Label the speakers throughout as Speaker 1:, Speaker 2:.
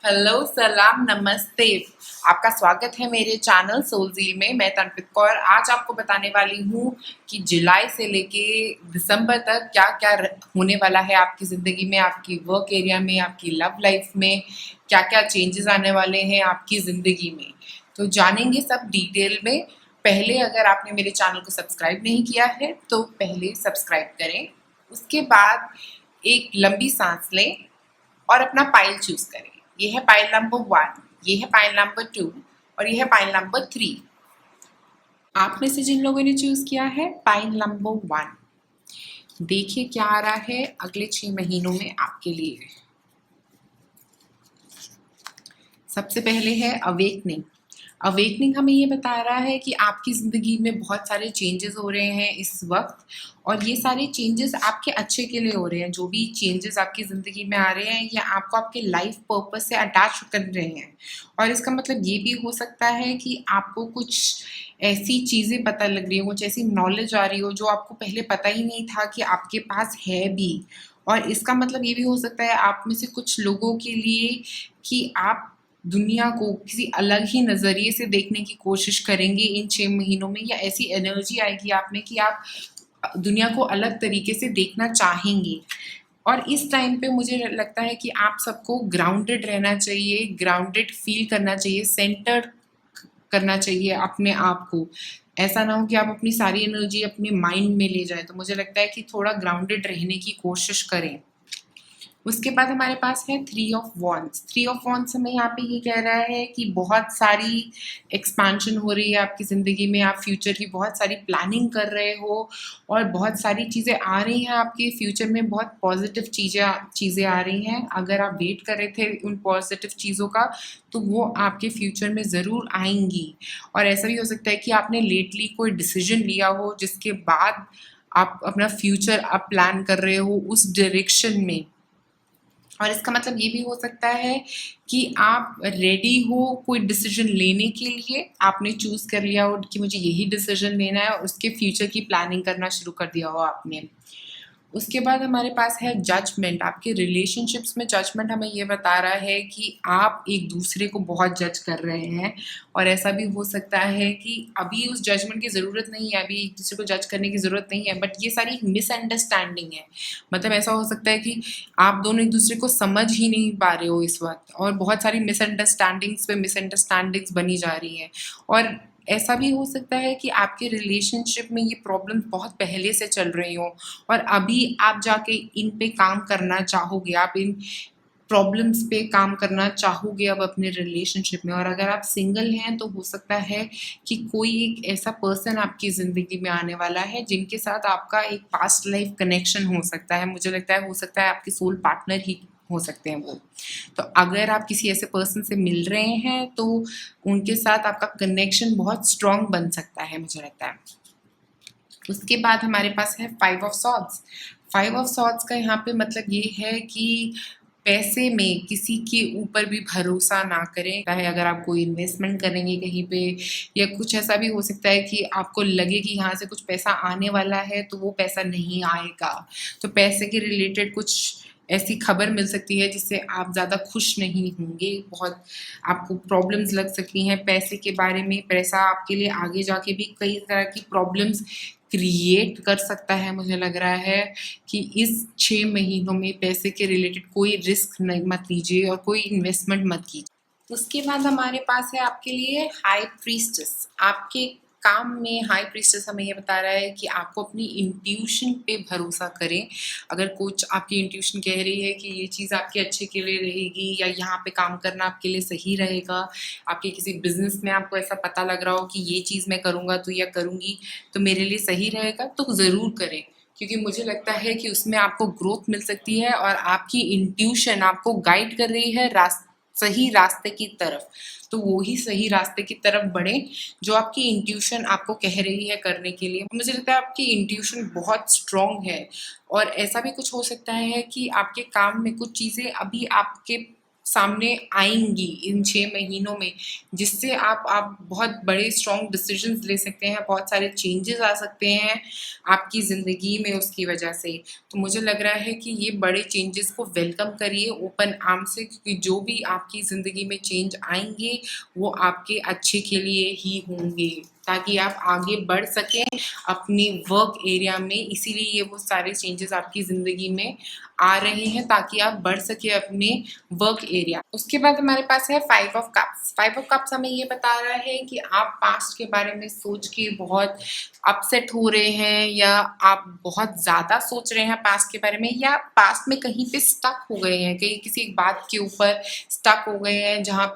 Speaker 1: Hello, सलाम, नमस्ते। आपका स्वागत है मेरे चैनल सोलजील में। मैं तनप्रीत कौर आज आपको बताने वाली हूँ कि जुलाई से लेके दिसंबर तक क्या क्या होने वाला है आपकी ज़िंदगी में, आपकी वर्क एरिया में, आपकी लव लाइफ में क्या क्या चेंजेस आने वाले हैं आपकी ज़िंदगी में। तो जानेंगे सब डिटेल में। पहले अगर आपने मेरे चैनल को सब्सक्राइब नहीं किया है तो पहले सब्सक्राइब करें। उसके बाद एक लंबी सांस लें और अपना पाइल चूज करें। ये है पाइल नंबर 1, ये है पाइल नंबर 2 और ये है पाइल नंबर 3। आप में से जिन लोगों ने चूज किया है पाइल नंबर 1, देखिए क्या आ रहा है अगले 6 महीनों में आपके लिए। सबसे पहले है अवेकनिंग। अवेकनिंग हमें ये बता रहा है कि आपकी ज़िंदगी में बहुत सारे चेंजेस हो रहे हैं इस वक्त, और ये सारे चेंजेस आपके अच्छे के लिए हो रहे हैं। जो भी चेंजेस आपकी ज़िंदगी में आ रहे हैं ये आपको आपके लाइफ पर्पस से अटैच कर रहे हैं। और इसका मतलब ये भी हो सकता है कि आपको कुछ ऐसी चीज़ें पता लग रही हो, कुछ ऐसी नॉलेज आ रही हो जो आपको पहले पता ही नहीं था कि आपके पास है भी। और इसका मतलब ये भी हो सकता है आप में से कुछ लोगों के लिए कि आप दुनिया को किसी अलग ही नज़रिए से देखने की कोशिश करेंगे इन 6 महीनों में, या ऐसी एनर्जी आएगी आप में कि आप दुनिया को अलग तरीके से देखना चाहेंगे। और इस टाइम पे मुझे लगता है कि आप सबको ग्राउंडेड रहना चाहिए, ग्राउंडेड फील करना चाहिए, सेंटर्ड करना चाहिए अपने आप को। ऐसा ना हो कि आप अपनी सारी एनर्जी अपने माइंड में ले जाएँ। तो मुझे लगता है कि थोड़ा ग्राउंडेड रहने की कोशिश करें। उसके बाद हमारे पास है 3 ऑफ वॉन्ड्स। 3 ऑफ वॉन्ड्स हमें यहाँ पे ये कह रहा है कि बहुत सारी एक्सपेंशन हो रही है आपकी ज़िंदगी में, आप फ्यूचर की बहुत सारी प्लानिंग कर रहे हो और बहुत सारी चीज़ें आ रही हैं आपके फ्यूचर में, बहुत पॉजिटिव चीज़ें आ रही हैं। अगर आप वेट कर रहे थे उन पॉजिटिव चीज़ों का तो वो आपके फ्यूचर में ज़रूर आएंगी। और ऐसा भी हो सकता है कि आपने लेटली कोई डिसीजन लिया हो जिसके बाद आप अपना फ्यूचर आप प्लान कर रहे हो उस डायरेक्शन में। और इसका मतलब ये भी हो सकता है कि आप रेडी हो कोई डिसीजन लेने के लिए, आपने चूज़ कर लिया हो कि मुझे यही डिसीजन लेना है और उसके फ्यूचर की प्लानिंग करना शुरू कर दिया हो आपने। उसके बाद हमारे पास है जजमेंट। आपके रिलेशनशिप्स में जजमेंट हमें ये बता रहा है कि आप एक दूसरे को बहुत जज कर रहे हैं, और ऐसा भी हो सकता है कि अभी उस जजमेंट की ज़रूरत नहीं है, अभी एक दूसरे को जज करने की ज़रूरत नहीं है, बट ये सारी मिसअंडरस्टैंडिंग है। मतलब ऐसा हो सकता है कि आप दोनों एक दूसरे को समझ ही नहीं पा रहे हो इस वक्त, और बहुत सारी मिसअंडरस्टैंडिंग्स पे मिसअंडरस्टैंडिंग्स बनी जा रही हैं। और ऐसा भी हो सकता है कि आपके रिलेशनशिप में ये प्रॉब्लम बहुत पहले से चल रही हो और अभी आप जाके इन पे काम करना चाहोगे, आप इन प्रॉब्लम्स पे काम करना चाहोगे अब अपने रिलेशनशिप में। और अगर आप सिंगल हैं तो हो सकता है कि कोई एक ऐसा पर्सन आपकी ज़िंदगी में आने वाला है जिनके साथ आपका एक पास्ट लाइफ कनेक्शन हो सकता है। मुझे लगता है हो सकता है आपके सोल पार्टनर ही हो सकते हैं वो। तो अगर आप किसी ऐसे पर्सन से मिल रहे हैं तो उनके साथ आपका कनेक्शन बहुत स्ट्रॉन्ग बन सकता है, मुझे लगता है। उसके बाद हमारे पास है 5 ऑफ सॉर्ड्स। 5 ऑफ सॉर्ड्स का यहाँ पे मतलब ये है कि पैसे में किसी के ऊपर भी भरोसा ना करें। चाहे अगर आप कोई इन्वेस्टमेंट करेंगे कहीं पे, या कुछ ऐसा भी हो सकता है कि आपको लगे कि यहाँ से कुछ पैसा आने वाला है तो वो पैसा नहीं आएगा। तो पैसे के रिलेटेड कुछ ऐसी खबर मिल सकती है जिससे आप ज़्यादा खुश नहीं होंगे, बहुत आपको प्रॉब्लम्स लग सकती हैं पैसे के बारे में। पैसा आपके लिए आगे जाके भी कई तरह की प्रॉब्लम्स क्रिएट कर सकता है। मुझे लग रहा है कि इस 6 महीनों में पैसे के रिलेटेड कोई रिस्क नहीं मत लीजिए और कोई इन्वेस्टमेंट मत कीजिए। उसके बाद हमारे पास है आपके लिए हाई प्रीस्टेस। आपके काम में हाई प्रीस्टेस हमें ये बता रहा है कि आपको अपनी इंट्यूशन पे भरोसा करें। अगर कुछ आपकी इंट्यूशन कह रही है कि ये चीज़ आपके अच्छे के लिए रहेगी या यहाँ पे काम करना आपके लिए सही रहेगा, आपके किसी बिजनेस में आपको ऐसा पता लग रहा हो कि ये चीज़ मैं करूँगा तो या करूँगी तो मेरे लिए सही रहेगा, तो ज़रूर करें। क्योंकि मुझे लगता है कि उसमें आपको ग्रोथ मिल सकती है और आपकी इंट्यूशन आपको गाइड कर रही है सही रास्ते की तरफ। तो वो ही सही रास्ते की तरफ बढ़े जो आपकी इंट्यूशन आपको कह रही है करने के लिए। मुझे लगता है आपकी इंट्यूशन बहुत स्ट्रॉन्ग है। और ऐसा भी कुछ हो सकता है कि आपके काम में कुछ चीज़ें अभी आपके सामने आएंगी इन 6 महीनों में, जिससे आप बहुत बड़े स्ट्रॉन्ग डिसीजंस ले सकते हैं, बहुत सारे चेंजेस आ सकते हैं आपकी ज़िंदगी में उसकी वजह से। तो मुझे लग रहा है कि ये बड़े चेंजेस को वेलकम करिए ओपन आर्म से, क्योंकि जो भी आपकी ज़िंदगी में चेंज आएंगे वो आपके अच्छे के लिए ही होंगे, ताकि आप आगे बढ़ सकें अपने वर्क एरिया में। इसीलिए ये वो सारे चेंजेस आपकी ज़िंदगी में आ रहे हैं, ताकि आप बढ़ सके अपने वर्क एरिया। उसके बाद हमारे पास है 5 ऑफ कप्स। 5 ऑफ कप्स हमें ये बता रहा है कि आप पास्ट के बारे में सोच के बहुत अपसेट हो रहे हैं, या आप बहुत ज़्यादा सोच रहे हैं पास्ट के बारे में, या पास्ट में कहीं पे स्टक हो गए हैं, कहीं किसी एक बात के ऊपर स्टक हो गए हैं जहाँ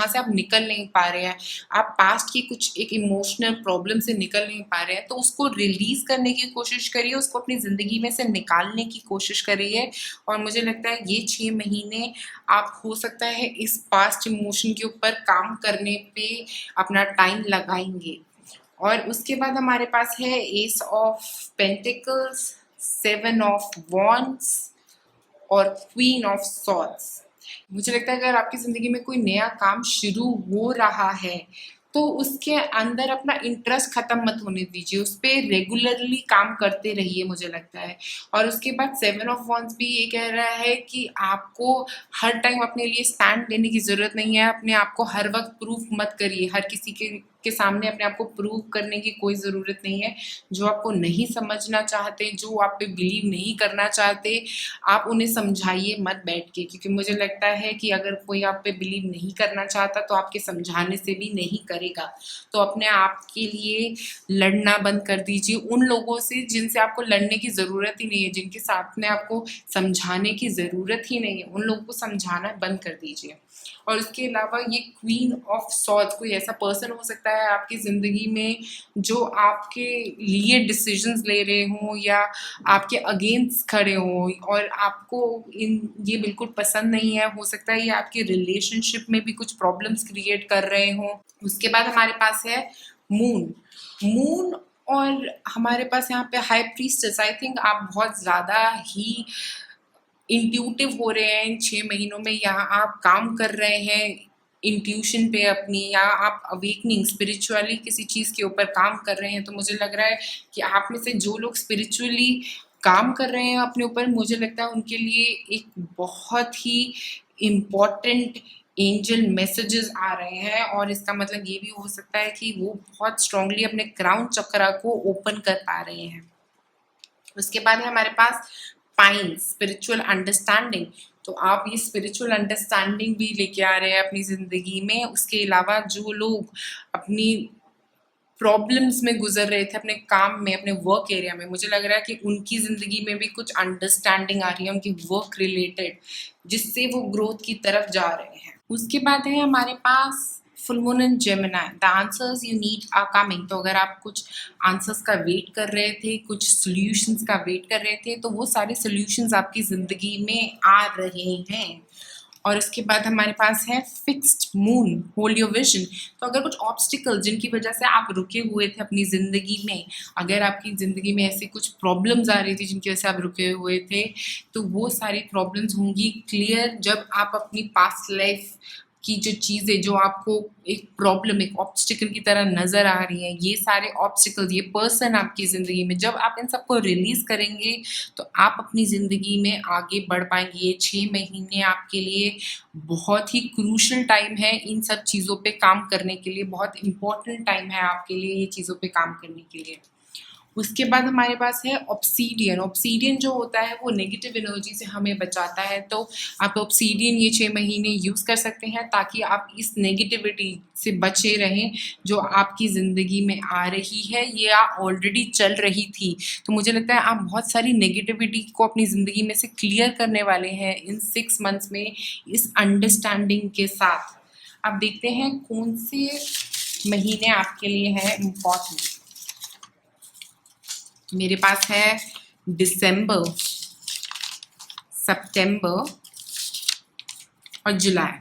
Speaker 1: से आप निकल नहीं पा रहे हैं। आप पास्ट की कुछ एक इमोशनल प्रॉब्लम से निकल नहीं पा रहे हैं, तो उसको रिलीज करने की कोशिश करिए, उसको अपनी ज़िंदगी में से निकालने की कोशिश करिए। और मुझे लगता है ये 6 महीने आप हो सकता है इस पास्ट इमोशन के ऊपर काम करने पे अपना टाइम लगाएंगे। और उसके बाद हमारे पास है S of pentacles, 7 of wands और क्वीन ऑफ सॉर्ड्स। मुझे लगता है अगर आपकी ज़िंदगी में कोई नया काम शुरू हो रहा है तो उसके अंदर अपना इंटरेस्ट ख़त्म मत होने दीजिए, उस पर रेगुलरली काम करते रहिए मुझे लगता है। और उसके बाद 7 ऑफ वॉन्ड्स भी ये कह रहा है कि आपको हर टाइम अपने लिए स्टैंड लेने की ज़रूरत नहीं है, अपने आप को हर वक्त प्रूफ मत करिए, हर किसी के सामने अपने आप को प्रूव करने की कोई ज़रूरत नहीं है। जो आपको नहीं समझना चाहते, जो आप पे बिलीव नहीं करना चाहते, आप उन्हें समझाइए मत बैठ के, क्योंकि मुझे लगता है कि अगर कोई आप पे बिलीव नहीं करना चाहता तो आपके समझाने से भी नहीं करेगा। तो अपने आप के लिए लड़ना बंद कर दीजिए उन लोगों से जिनसे आपको लड़ने की ज़रूरत ही नहीं है, जिनके साथ में आपको समझाने की ज़रूरत ही नहीं है, उन लोगों को समझाना बंद कर दीजिए। और उसके अलावा ये क्वीन ऑफ सॉर्ड्स, कोई ऐसा पर्सन हो सकता है आपकी ज़िंदगी में जो आपके लिए डिसीजंस ले रहे हों या आपके अगेंस्ट खड़े हों, और आपको ये बिल्कुल पसंद नहीं है। हो सकता है ये आपके रिलेशनशिप में भी कुछ प्रॉब्लम्स क्रिएट कर रहे हों। उसके बाद हमारे पास है मून, और हमारे पास यहाँ पे हाई प्रीस्टेस। आई थिंक आप बहुत ज़्यादा ही इंट्यूटिव हो रहे हैं इन 6 महीनों में, यहाँ आप काम कर रहे हैं इंट्यूशन पे अपनी, या आप अवेकनिंग स्पिरिचुअली किसी चीज़ के ऊपर काम कर रहे हैं। तो मुझे लग रहा है कि आप में से जो लोग स्पिरिचुअली काम कर रहे हैं अपने ऊपर, मुझे लगता है उनके लिए एक बहुत ही इम्पॉर्टेंट एंजल मैसेजेस आ रहे हैं। और इसका मतलब ये भी हो सकता है कि वो बहुत स्ट्रांगली अपने क्राउन चक्रा को ओपन कर पा रहे हैं। उसके बाद है हमारे पास पाइन, स्पिरिचुअल अंडरस्टैंडिंग। तो आप ये स्पिरिचुअल अंडरस्टैंडिंग भी लेके आ रहे हैं अपनी ज़िंदगी में। उसके अलावा जो लोग अपनी प्रॉब्लम्स में गुजर रहे थे अपने काम में, अपने वर्क एरिया में, मुझे लग रहा है कि उनकी ज़िंदगी में भी कुछ अंडरस्टैंडिंग आ रही है उनकी वर्क रिलेटेड, जिससे वो ग्रोथ की तरफ जा रहे हैं। उसके बाद है हमारे पास full moon in Gemini, the answers you need are coming. तो अगर आप कुछ आंसर्स का वेट कर रहे थे, कुछ सॉल्यूशंस का वेट कर रहे थे, तो वो सारे सॉल्यूशंस आपकी ज़िंदगी में आ रहे हैं। और उसके बाद हमारे पास है fixed moon, hold your vision. तो अगर कुछ ऑब्स्टिकल जिनकी वजह से आप रुके हुए थे अपनी ज़िंदगी में, अगर आपकी ज़िंदगी में ऐसी कुछ प्रॉब्लम्स आ रही थी जिनकी वजह से आप रुके हुए थे, तो वो सारी प्रॉब्लम्स होंगी क्लियर जब आप अपनी पास्ट लाइफ की जो चीज़ें जो आपको एक प्रॉब्लम, एक ऑब्स्टिकल की तरह नज़र आ रही हैं, ये सारे ऑब्स्टिकल्स, ये पर्सन आपकी ज़िंदगी में, जब आप इन सबको रिलीज़ करेंगे तो आप अपनी ज़िंदगी में आगे बढ़ पाएंगे। ये 6 महीने आपके लिए बहुत ही क्रूशल टाइम है इन सब चीज़ों पे काम करने के लिए, बहुत इंपॉर्टेंट टाइम है आपके लिए ये चीज़ों पे काम करने के लिए। उसके बाद हमारे पास है ऑब्सीडियन। ऑब्सीडियन जो होता है वो नेगेटिव एनर्जी से हमें बचाता है। तो आप ऑब्सीडियन ये 6 महीने यूज़ कर सकते हैं ताकि आप इस नेगेटिविटी से बचे रहें जो आपकी ज़िंदगी में आ रही है या ऑलरेडी चल रही थी। तो मुझे लगता है आप बहुत सारी नेगेटिविटी को अपनी ज़िंदगी में से क्लियर करने वाले हैं इन 6 मंथ्स में, इस अंडरस्टैंडिंग के साथ। अब देखते हैं कौन से महीने आपके लिए हैं इम्पॉर्टेंट। मेरे पास है दिसंबर, सितंबर और जुलाई।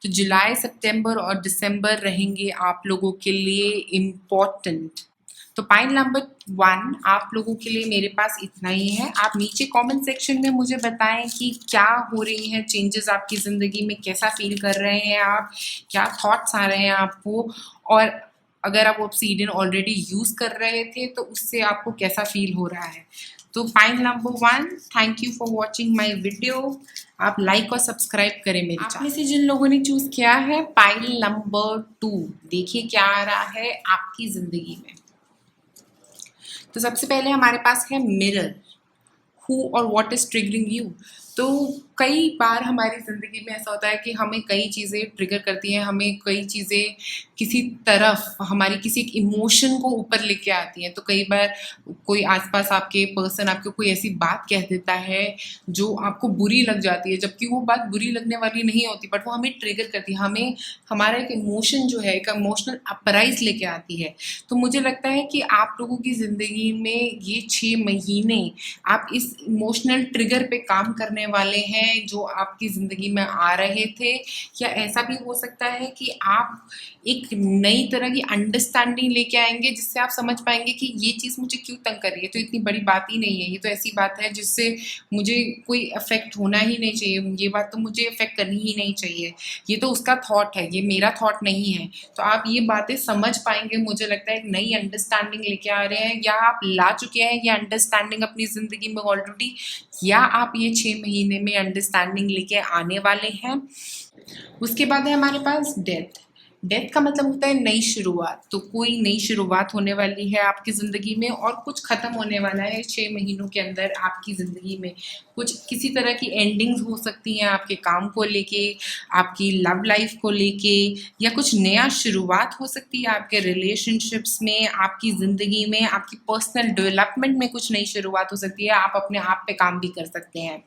Speaker 1: तो जुलाई, सितंबर और दिसंबर रहेंगे आप लोगों के लिए इम्पॉर्टेंट। तो पॉइंट नंबर 1 आप लोगों के लिए मेरे पास इतना ही है। आप नीचे कमेंट सेक्शन में मुझे बताएं कि क्या हो रही हैं चेंजेस आपकी ज़िंदगी में, कैसा फील कर रहे हैं आप, क्या थॉट्स आ रहे हैं आपको, और अगर आप ऑब्सीडियन ऑलरेडी यूज़ कर रहे थे तो उससे आपको कैसा फील हो रहा है। तो point number 1, thank you for watching my video. आप लाइक और सब्सक्राइब करें मेरे चैनल। आप में से जिन लोगों ने चूज़ किया है पॉइंट नंबर 2, देखिए क्या आ रहा है आपकी ज़िंदगी में। तो सबसे पहले हमारे पास है मिरर, हु और व्हाट इज ट्रिगरिंग यू। तो कई बार हमारी ज़िंदगी में ऐसा होता है कि हमें कई चीज़ें ट्रिगर करती हैं, हमें कई चीज़ें किसी तरफ हमारी किसी एक इमोशन को ऊपर लेके आती हैं। तो कई बार कोई आसपास आपके पर्सन आपको कोई ऐसी बात कह देता है जो आपको बुरी लग जाती है, जबकि वो बात बुरी लगने वाली नहीं होती, बट वो हमें ट्रिगर करती है, हमें हमारा एक इमोशन जो है, एक इमोशनल अपराइज लेके आती है। तो मुझे लगता है कि आप लोगों की ज़िंदगी में ये 6 महीने आप इस इमोशनल ट्रिगर पे काम करने वाले हैं जो आपकी ज़िंदगी में आ रहे थे। या ऐसा भी हो सकता है कि आप एक नई तरह की अंडरस्टैंडिंग लेके आएंगे जिससे आप समझ पाएंगे कि ये चीज़ मुझे क्यों तंग कर रही है, तो इतनी बड़ी बात ही नहीं है, ये तो ऐसी बात है जिससे मुझे कोई इफेक्ट होना ही नहीं चाहिए, ये बात तो मुझे इफेक्ट करनी ही नहीं चाहिए, ये तो उसका थॉट है, ये मेरा थॉट नहीं है। तो आप ये बातें समझ पाएंगे, मुझे लगता है एक नई अंडरस्टैंडिंग लेके आ रहे हैं, या आप ला चुके हैं ये अंडरस्टैंडिंग अपनी ज़िंदगी में ऑलरेडी, या आप ये 6 महीने में अंडरस्टैंडिंग लेके आने वाले हैं। उसके बाद है हमारे पास डेथ। डेथ का मतलब होता है नई शुरुआत। तो कोई नई शुरुआत होने वाली है आपकी ज़िंदगी में और कुछ ख़त्म होने वाला है 6 महीनों के अंदर आपकी ज़िंदगी में। कुछ किसी तरह की एंडिंग्स हो सकती हैं आपके काम को लेके, आपकी लव लाइफ को लेके, या कुछ नया शुरुआत हो सकती है आपके रिलेशनशिप्स में, आपकी ज़िंदगी में, आपकी पर्सनल डेवलपमेंट में कुछ नई शुरुआत हो सकती है। आप अपने आप पे काम भी कर सकते हैं।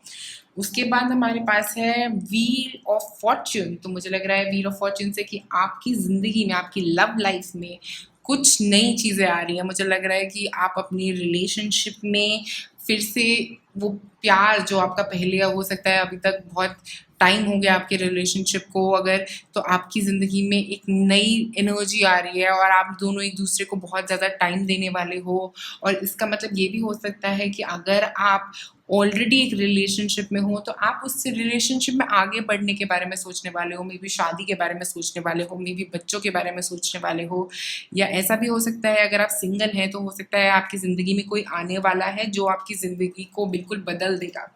Speaker 1: उसके बाद हमारे पास है व्हील ऑफ फॉर्च्यून। तो मुझे लग रहा है व्हील ऑफ फॉर्च्यून से कि आपकी ज़िंदगी में, आपकी लव लाइफ में कुछ नई चीज़ें आ रही हैं। मुझे लग रहा है कि आप अपनी रिलेशनशिप में फिर से वो प्यार जो आपका पहले हो सकता है, अभी तक बहुत टाइम हो गया आपके रिलेशनशिप को अगर, तो आपकी ज़िंदगी में एक नई एनर्जी आ रही है और आप दोनों एक दूसरे को बहुत ज़्यादा टाइम देने वाले हो। और इसका मतलब ये भी हो सकता है कि अगर आप ऑलरेडी एक रिलेशनशिप में हो तो आप उस रिलेशनशिप में आगे बढ़ने के बारे में सोचने वाले हो, मे बी शादी के बारे में सोचने वाले हो, मे बी बच्चों के बारे में सोचने वाले हो। या ऐसा भी हो सकता है अगर आप सिंगल हैं तो हो सकता है आपकी ज़िंदगी में कोई आने वाला है जो आपकी ज़िंदगी को बिल्कुल बदल देगा।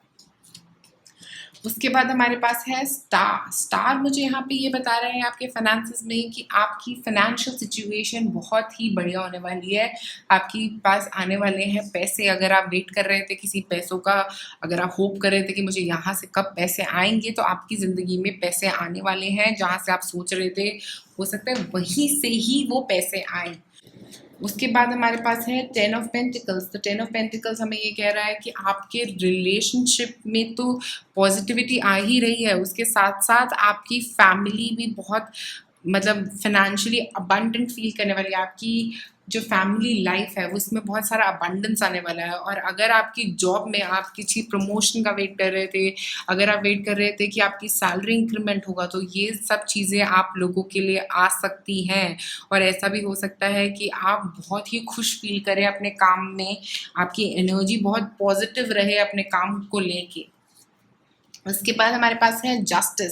Speaker 1: उसके बाद हमारे पास है स्टार। स्टार मुझे यहाँ पे ये बता रहे हैं आपके फाइनेंसेस में कि आपकी फाइनेंशियल सिचुएशन बहुत ही बढ़िया होने वाली है। आपके पास आने वाले हैं पैसे। अगर आप वेट कर रहे थे किसी पैसों का, अगर आप होप कर रहे थे कि मुझे यहाँ से कब पैसे आएंगे, तो आपकी ज़िंदगी में पैसे आने वाले हैं। जहाँ से आप सोच रहे थे हो सकता है वहीं से ही वो पैसे आए। उसके बाद हमारे पास है 10 ऑफ पेंटिकल्स। तो 10 ऑफ पेंटिकल्स हमें ये कह रहा है कि आपके रिलेशनशिप में तो पॉजिटिविटी आ ही रही है, उसके साथ साथ आपकी फैमिली भी बहुत मतलब फाइनेंशियली अबंडेंट फील करने वाली है। आपकी जो फैमिली लाइफ है उसमें बहुत सारा अबंडेंस आने वाला है। और अगर आपकी जॉब में आप किसी प्रमोशन का वेट कर रहे थे, अगर आप वेट कर रहे थे कि आपकी सैलरी इंक्रीमेंट होगा, तो ये सब चीज़ें आप लोगों के लिए आ सकती हैं। और ऐसा भी हो सकता है कि आप बहुत ही खुश फील करें अपने काम में, आपकी एनर्जी बहुत पॉजिटिव रहे अपने काम को लेके। उसके बाद हमारे पास है जस्टिस।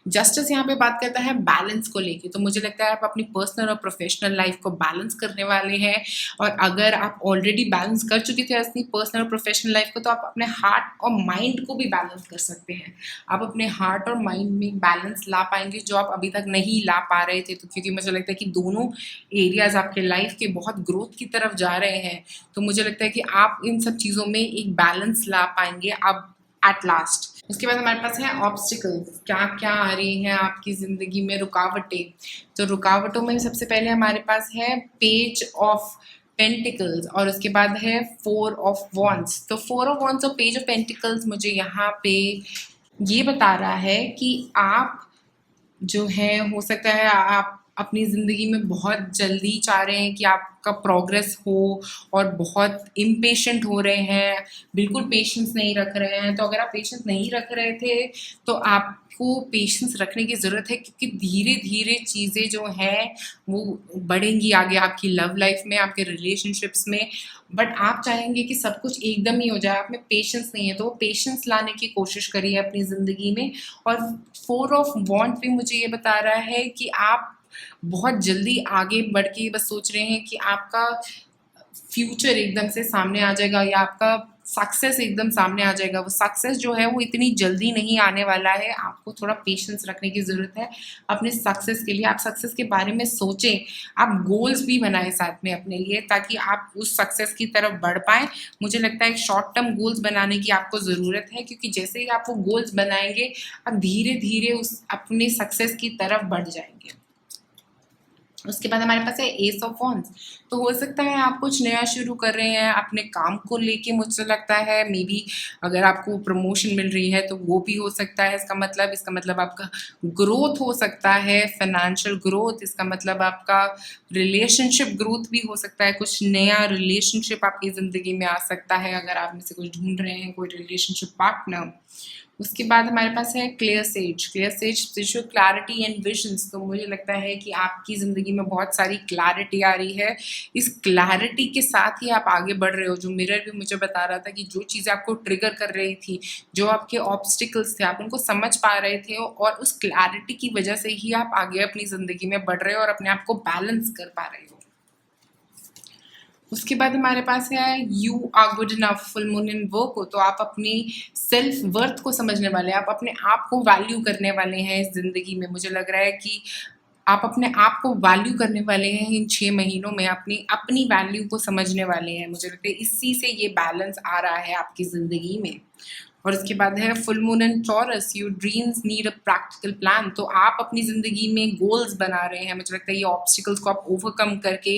Speaker 1: जस्टिस यहाँ पे बात करता है बैलेंस को लेके। तो मुझे लगता है आप अपनी पर्सनल और प्रोफेशनल लाइफ को बैलेंस करने वाले हैं। और अगर आप ऑलरेडी बैलेंस कर चुके थे अपनी पर्सनल और प्रोफेशनल लाइफ को, तो आप अपने हार्ट और माइंड को भी बैलेंस कर सकते हैं। आप अपने हार्ट और माइंड में बैलेंस ला पाएंगे जो आप अभी तक नहीं ला पा रहे थे। तो क्योंकि मुझे लगता है कि दोनों एरियाज आपके लाइफ के बहुत ग्रोथ की तरफ जा रहे हैं, तो मुझे लगता है कि आप इन सब चीज़ों में एक बैलेंस ला पाएंगे अब एट लास्ट। उसके बाद हमारे पास है ऑब्स्टिकल्स। क्या क्या आ रही हैं आपकी ज़िंदगी में रुकावटें। तो रुकावटों में सबसे पहले हमारे पास है पेज ऑफ पेंटिकल्स और उसके बाद है 4 ऑफ वॉन्ड्स। तो 4 ऑफ वॉन्ड्स और पेज ऑफ पेंटिकल्स मुझे यहाँ पे ये बता रहा है कि आप जो है हो सकता है आप अपनी ज़िंदगी में बहुत जल्दी चाह रहे हैं कि आपका प्रोग्रेस हो और बहुत इम्पेशेंट हो रहे हैं, बिल्कुल पेशेंस नहीं रख रहे हैं। तो अगर आप पेशेंस नहीं रख रहे थे तो आपको पेशेंस रखने की ज़रूरत है, क्योंकि धीरे-धीरे चीज़ें जो हैं वो बढ़ेंगी आगे आपकी लव लाइफ में, आपके रिलेशनशिप्स में। बट आप चाहेंगे कि सब कुछ एकदम ही हो जाए, आप में पेशेंस नहीं है, तो पेशेंस लाने की कोशिश करिए अपनी ज़िंदगी में। और 4 ऑफ वॉन्ड भी मुझे ये बता रहा है कि आप बहुत जल्दी आगे बढ़ के बस सोच रहे हैं कि आपका फ्यूचर एकदम से सामने आ जाएगा या आपका सक्सेस एकदम सामने आ जाएगा। वो सक्सेस जो है वो इतनी जल्दी नहीं आने वाला है, आपको थोड़ा पेशेंस रखने की ज़रूरत है अपने सक्सेस के लिए। आप सक्सेस के बारे में सोचें, आप गोल्स भी बनाएं साथ में अपने लिए, ताकि आप उस सक्सेस की तरफ बढ़ पाएँ। मुझे लगता है एक शॉर्ट टर्म गोल्स बनाने की आपको ज़रूरत है, क्योंकि जैसे ही आप वो गोल्स बनाएंगे आप धीरे-धीरे उस अपने सक्सेस की तरफ बढ़ जाएंगे। उसके बाद हमारे पास है एस ऑफ वॉन्ड्स। तो हो सकता है आप कुछ नया शुरू कर रहे हैं अपने काम को लेके, मुझे लगता है मे बी अगर आपको प्रमोशन मिल रही है तो वो भी हो सकता है। इसका मतलब आपका ग्रोथ हो सकता है, फाइनेंशियल ग्रोथ। इसका मतलब आपका रिलेशनशिप ग्रोथ भी हो सकता है, कुछ नया रिलेशनशिप आपकी ज़िंदगी में आ सकता है अगर आप में से कुछ ढूंढ रहे हैं कोई रिलेशनशिप पार्टनर। उसके बाद हमारे पास है clear says spiritual clarity and visions. तो मुझे लगता है कि आपकी ज़िंदगी में बहुत सारी क्लैरिटी आ रही है, इस क्लैरिटी के साथ ही आप आगे बढ़ रहे हो। जो मिरर भी मुझे बता रहा था कि जो चीज़ें आपको ट्रिगर कर रही थी, जो आपके ऑब्स्टिकल्स थे, आप उनको समझ पा रहे थे और उस क्लैरिटी की वजह से ही आप आगे अपनी ज़िंदगी में बढ़ रहे हो और अपने आप को बैलेंस कर पा रहे हो। उसके बाद हमारे पास है you are good enough, full moon in work. तो आप अपनी सेल्फ वर्थ को समझने वाले हैं, आप अपने आप को वैल्यू करने वाले हैं इस ज़िंदगी में। मुझे लग रहा है कि आप अपने आप को वैल्यू करने वाले हैं इन 6 महीनों में, अपनी अपनी वैल्यू को समझने वाले हैं। मुझे लगता है इसी से ये बैलेंस आ रहा है आपकी ज़िंदगी में। और उसके बाद है full moon and taurus, your dreams need a practical plan. तो आप अपनी ज़िंदगी में गोल्स बना रहे हैं। मुझे लगता है ये ऑब्स्टिकल्स को आप ओवरकम करके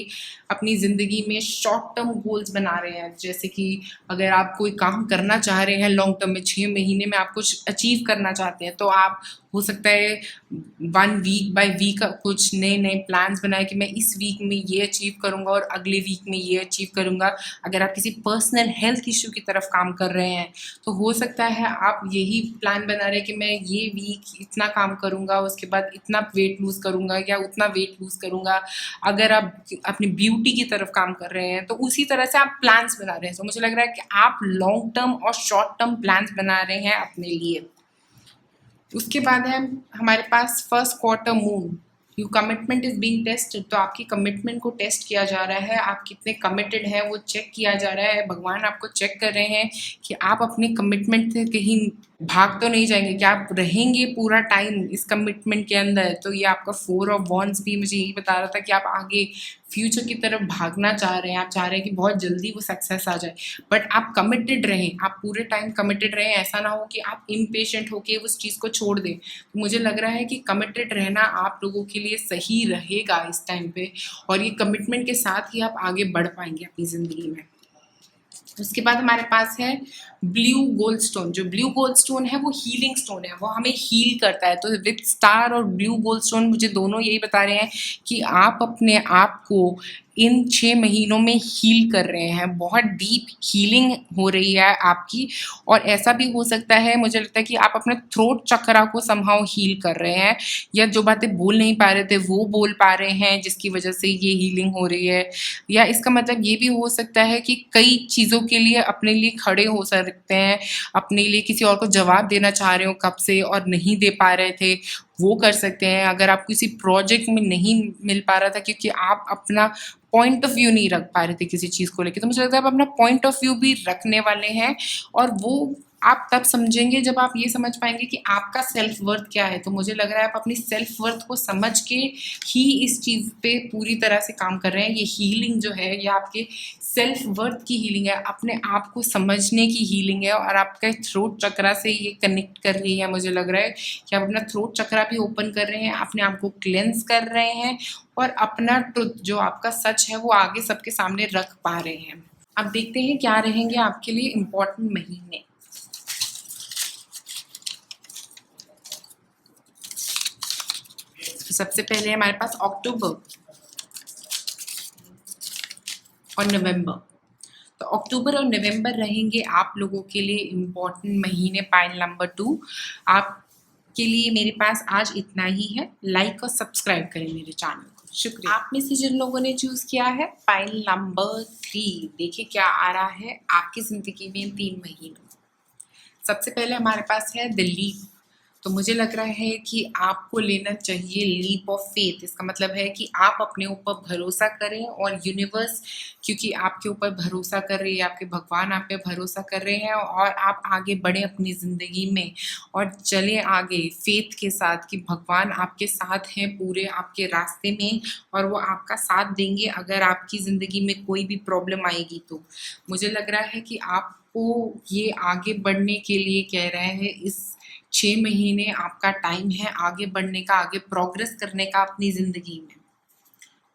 Speaker 1: अपनी ज़िंदगी में शॉर्ट टर्म गोल्स बना रहे हैं। जैसे कि अगर आप कोई काम करना चाह रहे हैं लॉन्ग टर्म में, 6 महीने में आप कुछ अचीव करना चाहते हैं, तो आप हो सकता है 1 वीक बाय वीक कुछ नए नए प्लान्स बनाए कि मैं इस वीक में ये अचीव करूँगा और अगले वीक में ये अचीव करूँगा। अगर आप किसी पर्सनल हेल्थ इशू की तरफ काम कर रहे हैं तो हो सकता है आप यही प्लान बना रहे हैं कि मैं ये वीक इतना काम करूँगा, उसके बाद इतना वेट लूज़ करूँगा या उतना वेट लूज़ करूँगा। अगर आप अपनी ब्यूटी की तरफ काम कर रहे हैं तो उसी तरह से आप प्लान्स बना रहे हैं। तो मुझे लग रहा है कि आप लॉन्ग टर्म और शॉर्ट टर्म प्लान्स बना रहे हैं अपने लिए। उसके बाद है हमारे पास first quarter moon, you commitment is being tested. तो आपकी कमिटमेंट को टेस्ट किया जा रहा है, आप कितने कमिटेड हैं वो चेक किया जा रहा है। भगवान आपको चेक कर रहे हैं कि आप अपने कमिटमेंट से कहीं भाग तो नहीं जाएंगे, कि आप रहेंगे पूरा टाइम इस कमिटमेंट के अंदर। तो ये आपका 4 ऑफ वॉन्ड्स भी मुझे यही बता रहा था कि आप आगे फ्यूचर की तरफ भागना चाह रहे हैं, आप चाह रहे हैं कि बहुत जल्दी वो सक्सेस आ जाए, बट आप कमिटेड रहें, आप पूरे टाइम कमिटेड रहें। ऐसा ना हो कि आप इम्पेशेंट होके उस चीज़ को छोड़ दें। तो मुझे लग रहा है कि कमिटेड रहना आप लोगों के लिए सही रहेगा इस टाइम पे, और ये कमिटमेंट के साथ ही आप आगे बढ़ पाएंगे अपनी ज़िंदगी में। उसके बाद हमारे पास है ब्लू गोल्ड स्टोन। जो ब्लू गोल्ड स्टोन है वो हीलिंग स्टोन है, वो हमें हील करता है। तो विथ स्टार और ब्लू गोल्ड स्टोन मुझे दोनों यही बता रहे हैं कि आप अपने आप को इन 6 महीनों में हील कर रहे हैं, बहुत डीप हीलिंग हो रही है आपकी। और ऐसा भी हो सकता है, मुझे लगता है कि आप अपने थ्रोट चक्रा को समहाउ हील कर रहे हैं, या जो बातें बोल नहीं पा रहे थे वो बोल पा रहे हैं, जिसकी वजह से ये हीलिंग हो रही है। या इसका मतलब ये भी हो सकता है कि कई चीज़ों के लिए अपने लिए खड़े हो सकते हैं, अपने लिए किसी और को जवाब देना चाह रहे हो कब से और नहीं दे पा रहे थे, वो कर सकते हैं। अगर आप किसी प्रोजेक्ट में नहीं मिल पा रहा था क्योंकि आप अपना पॉइंट ऑफ व्यू नहीं रख पा रहे थे किसी चीज़ को लेके, तो मुझे लगता है आप अपना पॉइंट ऑफ व्यू भी रखने वाले हैं, और वो आप तब समझेंगे जब आप ये समझ पाएंगे कि आपका सेल्फ वर्थ क्या है। तो मुझे लग रहा है आप अपनी सेल्फ वर्थ को समझ के ही इस चीज़ पे पूरी तरह से काम कर रहे हैं। ये हीलिंग जो है ये आपके सेल्फ वर्थ की हीलिंग है, अपने आप को समझने की हीलिंग है, और आपके थ्रोट चक्रा से ये कनेक्ट कर रही है। मुझे लग रहा है कि आप अपना थ्रोट चक्रा भी ओपन कर रहे हैं, अपने आप को क्लेंस कर रहे हैं, और अपना ट्रुथ जो आपका सच है वो आगे सबके सामने रख पा रहे हैं। अब देखते हैं क्या रहेंगे आपके लिए इम्पोर्टेंट महीने। सबसे पहले हमारे पास अक्टूबर और नवंबर। तो अक्टूबर और नवंबर रहेंगे आप लोगों के लिए इम्पोर्टेंट महीने। पाइल नंबर 2 आपके लिए मेरे पास आज इतना ही है। लाइक और सब्सक्राइब करें मेरे चैनल को। शुक्रिया। आप में से जिन लोगों ने चूज किया है पाइल नंबर 3, देखिए क्या आ रहा है आपकी जिंदगी में इन 3 महीनों। सबसे पहले हमारे पास है द लीप। तो मुझे लग रहा है कि आपको लेना चाहिए लीप ऑफ फेथ। इसका मतलब है कि आप अपने ऊपर भरोसा करें और यूनिवर्स क्योंकि आपके ऊपर भरोसा कर रही है, आपके भगवान आप पे भरोसा कर रहे हैं और आप आगे बढ़े अपनी ज़िंदगी में और चले आगे फेथ के साथ कि भगवान आपके साथ हैं पूरे आपके रास्ते में और वो आपका साथ देंगे अगर आपकी ज़िंदगी में कोई भी प्रॉब्लम आएगी। तो मुझे लग रहा है कि आपको ये आगे बढ़ने के लिए कह रहे हैं। इस 6 महीने आपका टाइम है आगे बढ़ने का, आगे प्रोग्रेस करने का अपनी ज़िंदगी में।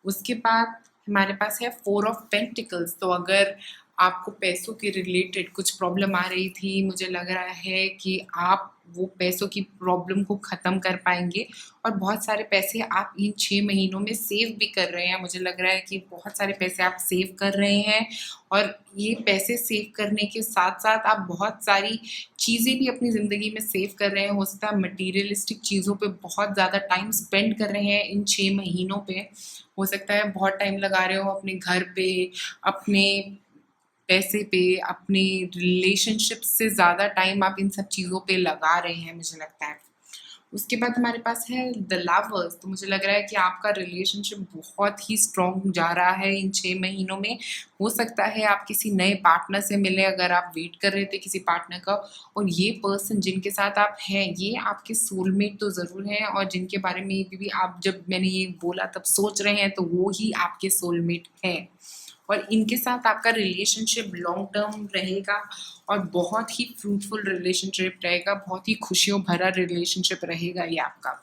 Speaker 1: उसके बाद हमारे पास है 4 ऑफ पेंटिकल्स। तो अगर आपको पैसों के रिलेटेड कुछ प्रॉब्लम आ रही थी, मुझे लग रहा है कि आप वो पैसों की प्रॉब्लम को ख़त्म कर पाएंगे और बहुत सारे पैसे आप इन 6 महीनों में सेव भी कर रहे हैं। मुझे लग रहा है कि बहुत सारे पैसे आप सेव कर रहे हैं और ये पैसे सेव करने के साथ साथ आप बहुत सारी चीज़ें भी अपनी ज़िंदगी में सेव कर रहे हैं। हो सकता है मटीरियलिस्टिक चीज़ों पे बहुत ज़्यादा टाइम स्पेंड कर रहे हैं इन 6 महीनों पे। हो सकता है बहुत टाइम लगा रहे हो अपने घर पे, अपने पैसे पे, अपने रिलेशनशिप से ज़्यादा टाइम आप इन सब चीज़ों पे लगा रहे हैं मुझे लगता है। उसके बाद हमारे पास है द लवर्स। तो मुझे लग रहा है कि आपका रिलेशनशिप बहुत ही स्ट्रॉन्ग जा रहा है इन 6 महीनों में। हो सकता है आप किसी नए पार्टनर से मिले अगर आप वेट कर रहे थे किसी पार्टनर का, और ये पर्सन जिनके साथ आप हैं ये आपके सोलमेट तो ज़रूर हैं और जिनके बारे में भी आप जब मैंने ये बोला तब सोच रहे हैं तो वो ही आपके सोलमेट हैं और इनके साथ आपका रिलेशनशिप लॉन्ग टर्म रहेगा और बहुत ही फ्रूटफुल रिलेशनशिप रहेगा, बहुत ही खुशियों भरा रिलेशनशिप रहेगा ये आपका।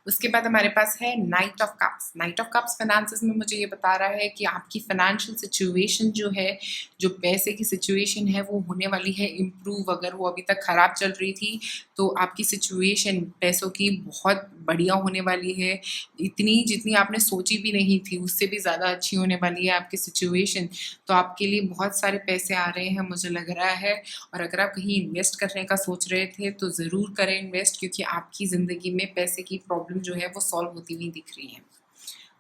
Speaker 1: उसके बाद हमारे पास है night of cups. Night of cups finances में मुझे ये बता रहा है कि आपकी फाइनेंशियल सिचुएशन जो है, जो पैसे की सिचुएशन है वो होने वाली है इम्प्रूव। अगर वो अभी तक ख़राब चल रही थी तो आपकी सिचुएशन पैसों की बहुत बढ़िया होने वाली है। इतनी जितनी आपने सोची भी नहीं थी उससे भी ज़्यादा अच्छी होने वाली है आपकी सिचुएशन। तो आपके लिए बहुत सारे पैसे आ रहे हैं मुझे लग रहा है। और अगर आप कहीं इन्वेस्ट करने का सोच रहे थे तो ज़रूर करें इन्वेस्ट, क्योंकि आपकी ज़िंदगी में पैसे की प्रॉब्लम जो है वो सॉल्व होती हुई दिख रही है।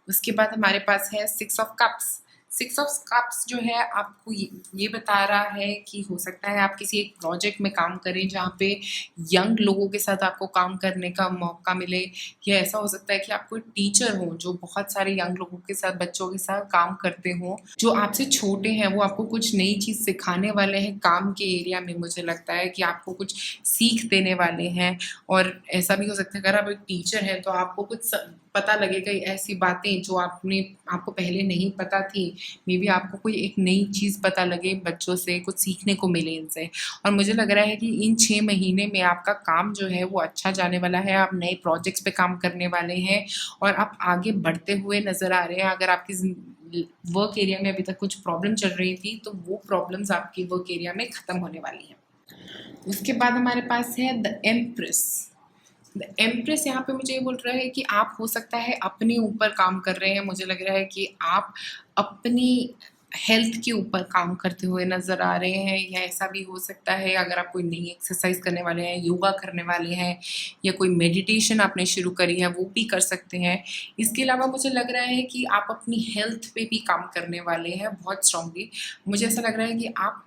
Speaker 1: उसके बाद हमारे पास है 6 ऑफ कप्स। 6 ऑफ कप्स जो है आपको ये बता रहा है कि हो सकता है आप किसी एक प्रोजेक्ट में काम करें जहाँ पे यंग लोगों के साथ आपको काम करने का मौका मिले, या ऐसा हो सकता है कि आप कोई टीचर हो जो बहुत सारे यंग लोगों के साथ, बच्चों के साथ काम करते हो, जो आपसे छोटे हैं, वो आपको कुछ नई चीज़ सिखाने वाले हैं काम के एरिया में। मुझे लगता है कि आपको कुछ सीख देने वाले हैं और ऐसा भी हो सकता है अगर आप एक टीचर हैं तो आपको कुछ पता लगेगा ऐसी बातें जो आपको पहले नहीं पता थी। मे बी आपको कोई एक नई चीज़ पता लगे, बच्चों से कुछ सीखने को मिले इनसे। और मुझे लग रहा है कि इन 6 महीने में आपका काम जो है वो अच्छा जाने वाला है। आप नए प्रोजेक्ट्स पे काम करने वाले हैं और आप आगे बढ़ते हुए नज़र आ रहे हैं। अगर आपकी वर्क एरिया में अभी तक कुछ प्रॉब्लम चल रही थी तो वो प्रॉब्लम्स आपकी वर्क एरिया में ख़त्म होने वाली हैं। उसके बाद हमारे पास है द एम्प्रेस। द एम्प्रेस यहाँ पे मुझे ये बोल रहा है कि आप हो सकता है अपने ऊपर काम कर रहे हैं। मुझे लग रहा है कि आप अपनी हेल्थ के ऊपर काम करते हुए नज़र आ रहे हैं, या ऐसा भी हो सकता है अगर आप कोई नई एक्सरसाइज करने वाले हैं, योगा करने वाले हैं, या कोई मेडिटेशन आपने शुरू करी है वो भी कर सकते हैं। इसके अलावा मुझे लग रहा है कि आप अपनी हेल्थ पे भी काम करने वाले हैं बहुत स्ट्रांगली। मुझे ऐसा लग रहा है कि आप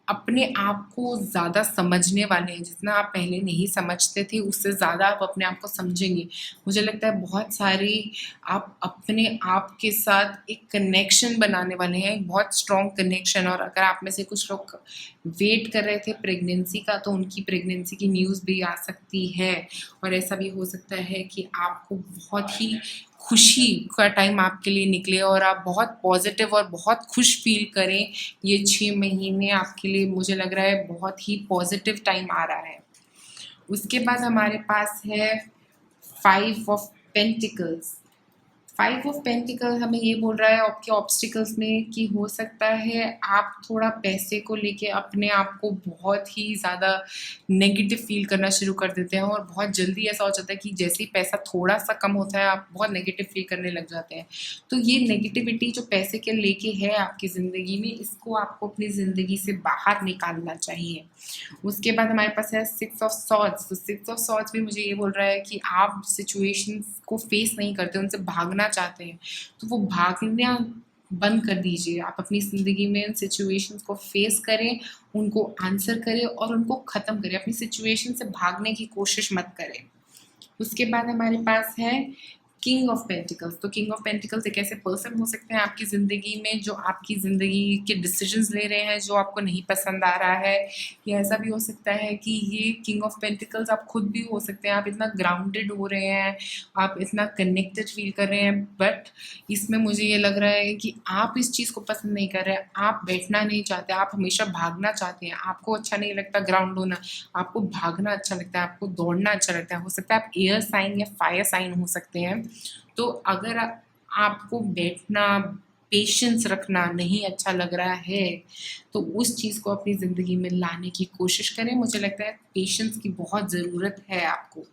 Speaker 1: अपने आप को ज़्यादा समझने वाले हैं। जितना आप पहले नहीं समझते थे उससे ज़्यादा आप अपने आप को समझेंगे। मुझे लगता है बहुत सारी आप अपने आप के साथ एक कनेक्शन बनाने वाले हैं, एक बहुत स्ट्रॉन्ग कनेक्शन। और अगर आप में से कुछ लोग वेट कर रहे थे प्रेगनेंसी का तो उनकी प्रेगनेंसी की न्यूज़ भी आ सकती है। और ऐसा भी हो सकता है कि आपको बहुत ही खुशी का टाइम आपके लिए निकले और आप बहुत पॉजिटिव और बहुत खुश फील करें। ये 6 महीने आपके लिए मुझे लग रहा है बहुत ही पॉजिटिव टाइम आ रहा है। उसके बाद हमारे पास है 5 of pentacles. Five of pentacle हमें ये बोल रहा है आपके ऑब्स्टिकल्स में कि हो सकता है आप थोड़ा पैसे को लेके अपने आप को बहुत ही ज़्यादा नेगेटिव फील करना शुरू कर देते हैं, और बहुत जल्दी ऐसा हो जाता है कि जैसे ही पैसा थोड़ा सा कम होता है आप बहुत नेगेटिव फील करने लग जाते हैं। तो ये नेगेटिविटी जो पैसे के लेके है आपकी ज़िंदगी में, इसको आपको अपनी ज़िंदगी से बाहर निकालना चाहिए। उसके बाद हमारे पास है सिक्स ऑफ सॉर्ड्स। तो सिक्स ऑफ सॉर्ड्स भी मुझे ये बोल रहा है कि आप सिचुएशंस को फेस नहीं करते, उनसे भागना चाहते हैं, तो वो भागना बंद कर दीजिए। आप अपनी ज़िंदगी में उन सिचुएशंस को फेस करें, उनको आंसर करें और उनको ख़त्म करें। अपनी सिचुएशन से भागने की कोशिश मत करें। उसके बाद हमारे पास है किंग ऑफ पेंटिकल्स। तो किंग ऑफ पेंटिकल्स एक ऐसे पर्सन हो सकते हैं आपकी ज़िंदगी में जो आपकी ज़िंदगी के डिसीजंस ले रहे हैं जो आपको नहीं पसंद आ रहा है, या ऐसा भी हो सकता है कि ये किंग ऑफ पेंटिकल्स आप खुद भी हो सकते हैं। आप इतना ग्राउंडेड हो रहे हैं, आप इतना कनेक्टेड फील कर रहे हैं, बट इसमें मुझे ये लग रहा है कि आप इस चीज़ को पसंद नहीं कर रहे हैं। आप बैठना नहीं चाहते, आप हमेशा भागना चाहते हैं। आपको अच्छा नहीं लगता ग्राउंड होना, आपको भागना अच्छा लगता है, आपको दौड़ना अच्छा लगता है। हो सकता है आप एयर साइन या फायर साइन हो सकते हैं। तो अगर आपको बैठना, पेशेंस रखना नहीं अच्छा लग रहा है, तो उस चीज़ को अपनी ज़िंदगी में लाने की कोशिश करें। मुझे लगता है पेशेंस की बहुत ज़रूरत है आपको।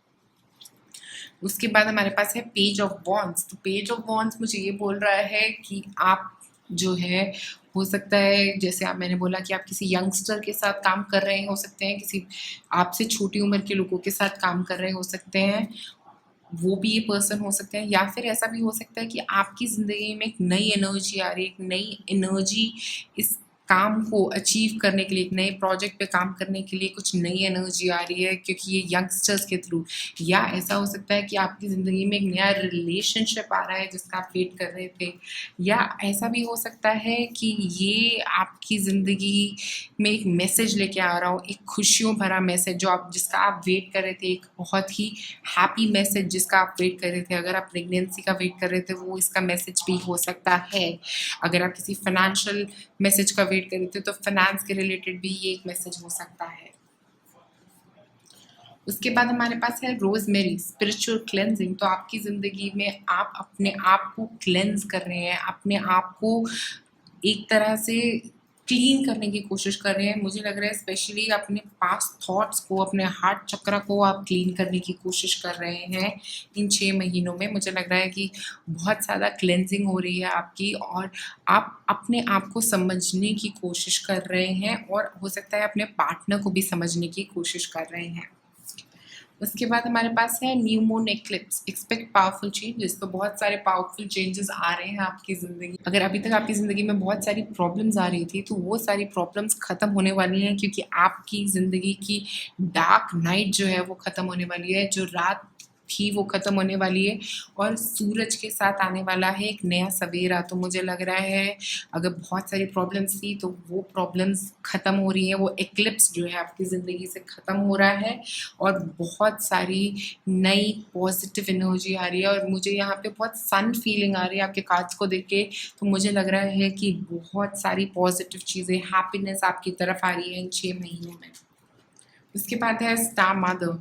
Speaker 1: उसके बाद हमारे पास है पेज ऑफ वॉन्ड्स। तो पेज ऑफ वॉन्ड्स मुझे ये बोल रहा है कि आप जो है, हो सकता है जैसे आप, मैंने बोला कि आप किसी यंगस्टर के साथ काम कर रहे हो सकते हैं, किसी आपसे छोटी उम्र के लोगों के साथ काम कर रहे हो सकते हैं, वो भी ये पर्सन हो सकते हैं। या फिर ऐसा भी हो सकता है कि आपकी ज़िंदगी में एक नई एनर्जी आ रही है, एक नई एनर्जी इस काम को अचीव करने के लिए, एक नए प्रोजेक्ट पे काम करने के लिए कुछ नई एनर्जी आ रही है, क्योंकि ये यंगस्टर्स के थ्रू। या ऐसा हो सकता है कि आपकी ज़िंदगी में एक नया रिलेशनशिप आ रहा है जिसका आप वेट कर रहे थे। या ऐसा भी हो सकता है कि ये आपकी ज़िंदगी में एक मैसेज लेके आ रहा हो, एक खुशियों भरा मैसेज जो आप, जिसका आप वेट कर रहे थे, एक बहुत ही हैप्पी मैसेज जिसका आप वेट कर रहे थे। अगर आप प्रेगनेंसी का वेट कर रहे थे, वो इसका मैसेज भी हो सकता है। अगर आप किसी फाइनेंशियल मैसेज का वेट कर रहे थे, तो फाइनेंस के रिलेटेड भी ये एक मैसेज हो सकता है। उसके बाद हमारे पास है रोजमेरी, स्पिरिचुअल क्लेंजिंग। तो आपकी ज़िंदगी में आप अपने आप को क्लेंज कर रहे हैं, अपने आप को एक तरह से क्लीन करने की कोशिश कर रहे हैं। मुझे लग रहा है स्पेशली अपने पास्ट थॉट्स को, अपने हार्ट चक्र को आप क्लीन करने की कोशिश कर रहे हैं इन 6 महीनों में। मुझे लग रहा है कि बहुत ज़्यादा क्लेंजिंग हो रही है आपकी, और आप अपने आप को समझने की कोशिश कर रहे हैं, और हो सकता है अपने पार्टनर को भी समझने की कोशिश कर रहे हैं। उसके बाद हमारे पास है new moon eclipse, expect powerful changes. तो बहुत सारे पावरफुल चेंजेस आ रहे हैं आपकी ज़िंदगी। अगर अभी तक आपकी ज़िंदगी में बहुत सारी प्रॉब्लम्स आ रही थी, तो वो सारी प्रॉब्लम्स ख़त्म होने वाली हैं, क्योंकि आपकी ज़िंदगी की डार्क नाइट जो है वो ख़त्म होने वाली है, जो रात थी वो ख़त्म होने वाली है, और सूरज के साथ आने वाला है एक नया सवेरा। तो मुझे लग रहा है अगर बहुत सारी प्रॉब्लम्स थी तो वो प्रॉब्लम्स ख़त्म हो रही हैं, वो एक्लिप्स जो है आपकी ज़िंदगी से ख़त्म हो रहा है, और बहुत सारी नई पॉजिटिव एनर्जी आ रही है। और मुझे यहाँ पे बहुत सन फीलिंग आ रही है आपके कार्ड्स को देख के। तो मुझे लग रहा है कि बहुत सारी पॉजिटिव चीज़ें, हैप्पीनेस आपकी तरफ आ रही है इन 6 महीनों में। उसके बाद है star mother,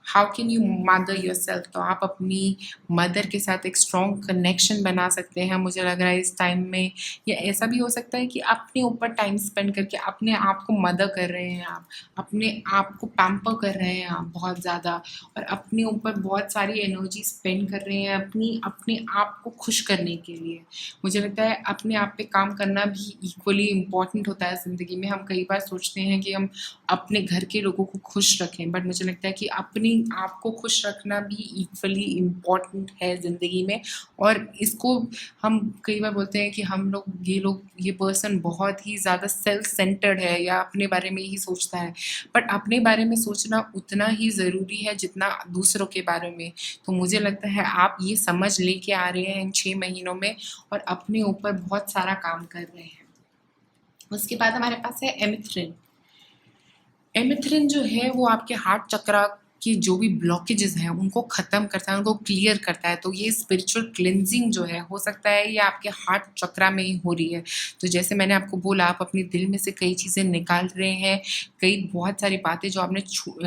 Speaker 1: how can you mother yourself. तो आप अपनी मदर के साथ एक स्ट्रॉन्ग कनेक्शन बना सकते हैं मुझे लग रहा है इस टाइम में। या ऐसा भी हो सकता है कि अपने ऊपर टाइम स्पेंड करके अपने आप को मदर कर रहे हैं, आप अपने आप को पैम्पर कर रहे हैं आप बहुत ज़्यादा, और अपने ऊपर बहुत सारी एनर्जी स्पेंड कर रहे हैं अपने आप को खुश करने के लिए। मुझे लगता है अपने आप पे काम करना भी इक्वली इम्पॉर्टेंट होता है ज़िंदगी में। हम कई बार सोचते हैं कि हम अपने घर के लोगों को खुश रखें, बट मुझे लगता है कि अपनी आपको खुश रखना भी इक्वली इम्पॉर्टेंट है ज़िंदगी में। और इसको हम कई बार बोलते हैं कि हम लोग ये पर्सन बहुत ही ज़्यादा सेल्फ सेंटर्ड है या अपने बारे में ही सोचता है, बट अपने बारे में सोचना उतना ही ज़रूरी है जितना दूसरों के बारे में। तो मुझे लगता है आप ये समझ लेके आ रहे हैं इन 6 महीनों में, और अपने ऊपर बहुत सारा काम कर रहे हैं। उसके बाद हमारे पास है एमिथ्रिन। एमिथ्रिन जो है वो आपके हार्ट चक्रा कि जो भी ब्लॉकेजेस हैं उनको ख़त्म करता है, उनको क्लियर करता है। तो ये स्पिरिचुअल क्लींजिंग जो है, हो सकता है ये आपके हार्ट चक्रा में ही हो रही है। तो जैसे मैंने आपको बोला, आप अपने दिल में से कई चीज़ें निकाल रहे हैं, कई बहुत सारी बातें जो आपने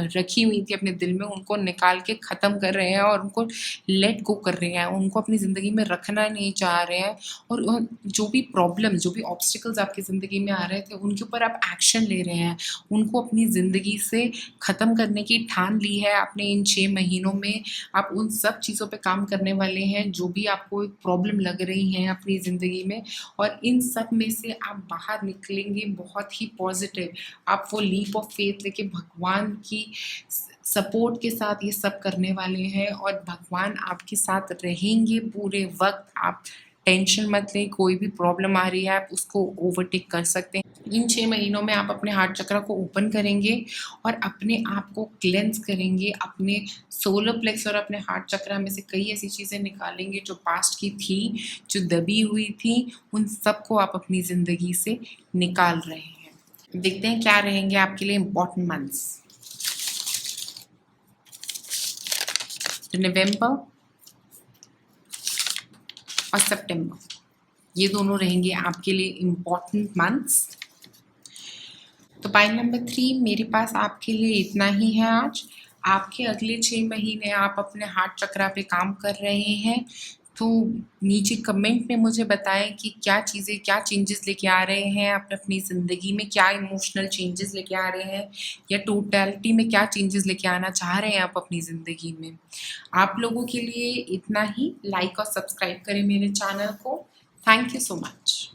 Speaker 1: रखी हुई थी अपने दिल में, उनको निकाल के ख़त्म कर रहे हैं और उनको लेट गो कर रहे हैं, उनको अपनी ज़िंदगी में रखना नहीं चाह रहे हैं। और जो भी प्रॉब्लम, जो भी ऑब्स्टिकल्स आपकी ज़िंदगी में आ रहे थे, उनके ऊपर आप एक्शन ले रहे हैं, उनको अपनी ज़िंदगी से ख़त्म करने की ठान ली है आपने। इन 6 महीनों में आप उन सब चीज़ों पे काम करने वाले हैं जो भी आपको एक प्रॉब्लम लग रही हैं अपनी ज़िंदगी में, और इन सब में से आप बाहर निकलेंगे बहुत ही पॉजिटिव। आप वो लीप ऑफ फेथ लेके भगवान की सपोर्ट के साथ ये सब करने वाले हैं, और भगवान आपके साथ रहेंगे पूरे वक्त। आप टेंशन मत लें, कोई भी प्रॉब्लम आ रही है आप उसको ओवरटेक कर सकते हैं। इन 6 महीनों में आप अपने हार्ट चक्र को ओपन करेंगे और अपने आप को क्लेंस करेंगे, अपने सोलर प्लेक्स और अपने हार्ट चक्र में से कई ऐसी चीज़ें निकालेंगे जो पास्ट की थी, जो दबी हुई थी, उन सबको आप अपनी ज़िंदगी से निकाल रहे हैं। देखते हैं क्या रहेंगे आपके लिए इम्पॉर्टेंट मंथ्स। तो नवंबर और सितंबर, ये दोनों रहेंगे आपके लिए इम्पॉर्टेंट मंथ्स। तो पॉइंट नंबर 3 मेरे पास आपके लिए इतना ही है आज। आपके अगले 6 महीने आप अपने हार्ट चक्र पे काम कर रहे हैं। तो नीचे कमेंट में मुझे बताएं कि क्या चीज़ें, क्या चेंजेस लेके आ रहे हैं आप अपनी ज़िंदगी में, क्या इमोशनल चेंजेस लेके आ रहे हैं, या टोटलिटी में क्या चेंजेस लेके आना चाह रहे हैं आप अपनी ज़िंदगी में। आप लोगों के लिए इतना ही। लाइक और सब्सक्राइब करें मेरे चैनल को। Thank you so much.